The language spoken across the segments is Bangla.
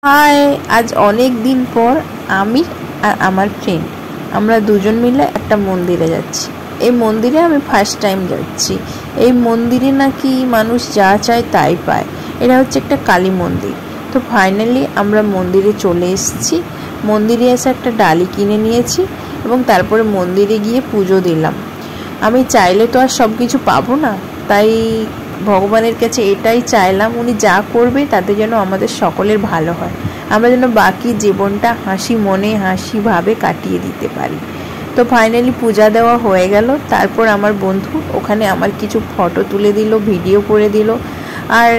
হাই, আজ অনেক দিন পর আমি আর আমার ফ্রেন্ড আমরা দুজন মিলে একটা মন্দিরে যাচ্ছি। এই মন্দিরে আমি ফার্স্ট টাইম যাচ্ছি। এই মন্দিরে নাকি মানুষ যা চায় তাই পায়। এটা হচ্ছে একটা কালী মন্দির। তো ফাইনালি আমরা মন্দিরে চলে এসেছি। মন্দিরে এসে একটা ডালি কিনে নিয়েছি এবং তারপরে মন্দিরে গিয়ে পুজো দিলাম। আমি চাইলে তো আর সব কিছু পাবো না, তাই ভগবানের কাছে এটাই চাইলাম উনি যা করবে তাতে যেন আমাদের সকলের ভালো হয়, আমরা যেন বাকি জীবনটা হাসি মনে হাসি ভাবে কাটিয়ে দিতে পারি। তো ফাইনালি পূজা দেওয়া হয়ে গেল। তারপর আমার বন্ধু ওখানে আমার কিছু ফটো তুলে দিল, ভিডিও করে দিল। আর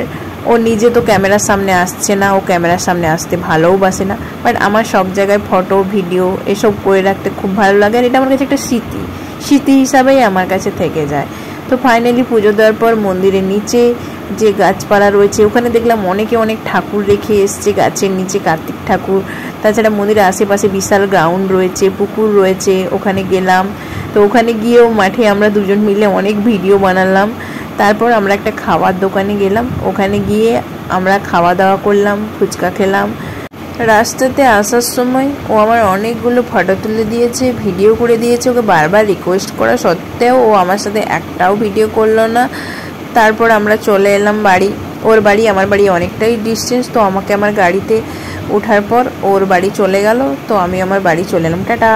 ও নিজে তো ক্যামেরার সামনে আসছে না, ও ক্যামেরার সামনে আসতে ভালোও বাসে না, বাট আমার সব জায়গায় ফটো ভিডিও এসব করে রাখতে খুব ভালো লাগে। আর এটা আমার কাছে একটা স্মৃতি হিসাবেই আমার কাছে থেকে যায়। তো ফাইনালি পুজো দেওয়ার পর মন্দিরের নিচে যে গাছপালা রয়েছে ওখানে দেখলাম অনেকে অনেক ঠাকুর রেখে এসছে গাছের নিচে, কার্তিক ঠাকুর। তাছাড়া মন্দিরের আশেপাশে বিশাল গ্রাউন্ড রয়েছে, পুকুর রয়েছে, ওখানে গেলাম। তো ওখানে গিয়েও মাঠে আমরা দুজন মিলে অনেক ভিডিও বানালাম। তারপর আমরা একটা খাওয়ার দোকানে গেলাম, ওখানে গিয়ে আমরা খাওয়া দাওয়া করলাম, ফুচকা খেলাম। রাস্তাতে আসার সময় ও আমার অনেকগুলো ফটো তুলে দিয়েছে, ভিডিও করে দিয়েছে। ওকে বারবার রিকোয়েস্ট করা সত্ত্বেও ও আমার সাথে একটাও ভিডিও করলো না। তারপর আমরা চলে এলাম বাড়ি। ওর বাড়ি আমার বাড়ি অনেকটাই ডিস্টেন্স, তো আমাকে আমার গাড়িতে ওঠার পর ওর বাড়ি চলে গেল। তো আমি আমার বাড়ি চলে এলাম। টাটা।